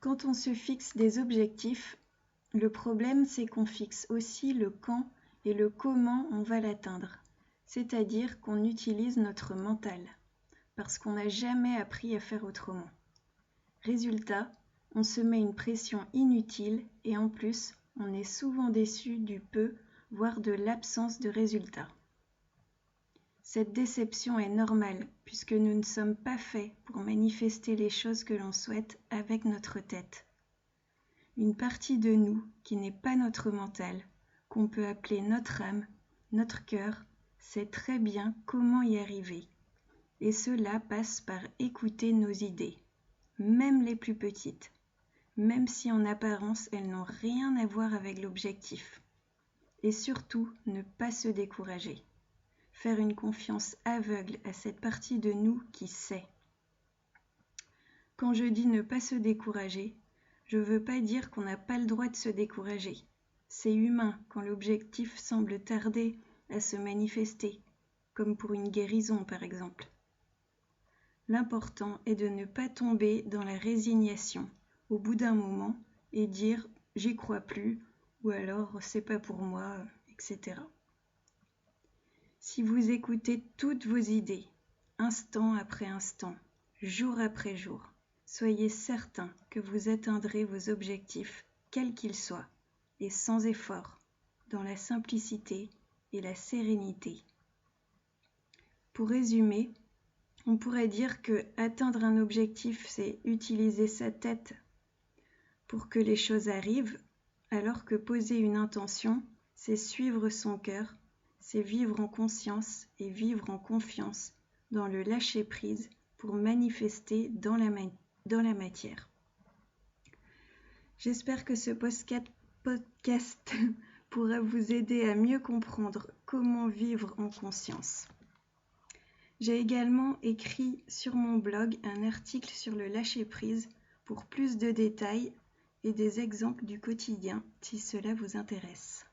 Quand on se fixe des objectifs, le problème c'est qu'on fixe aussi le quand et le comment on va l'atteindre, c'est-à-dire qu'on utilise notre mental, parce qu'on n'a jamais appris à faire autrement. Résultat, on se met une pression inutile et en plus, on est souvent déçu du peu, voire de l'absence de résultat. Cette déception est normale puisque nous ne sommes pas faits pour manifester les choses que l'on souhaite avec notre tête. Une partie de nous qui n'est pas notre mental, qu'on peut appeler notre âme, notre cœur, sait très bien comment y arriver. Et cela passe par écouter nos idées, même les plus petites, même si en apparence elles n'ont rien à voir avec l'objectif. Et surtout, ne pas se décourager. Faire une confiance aveugle à cette partie de nous qui sait. Quand je dis ne pas se décourager, je ne veux pas dire qu'on n'a pas le droit de se décourager. C'est humain quand l'objectif semble tarder à se manifester, comme pour une guérison par exemple. L'important est de ne pas tomber dans la résignation au bout d'un moment et dire « j'y crois plus » ou alors « c'est pas pour moi », etc. Si vous écoutez toutes vos idées, instant après instant, jour après jour, soyez certain que vous atteindrez vos objectifs, quels qu'ils soient, et sans effort, dans la simplicité et la sérénité. Pour résumer, on pourrait dire que atteindre un objectif, c'est utiliser sa tête pour que les choses arrivent, alors que poser une intention, c'est suivre son cœur, c'est vivre en conscience et vivre en confiance dans le lâcher-prise pour manifester dans la matière. J'espère que ce podcast pourra vous aider à mieux comprendre comment vivre en conscience. J'ai également écrit sur mon blog un article sur le lâcher-prise pour plus de détails et des exemples du quotidien si cela vous intéresse.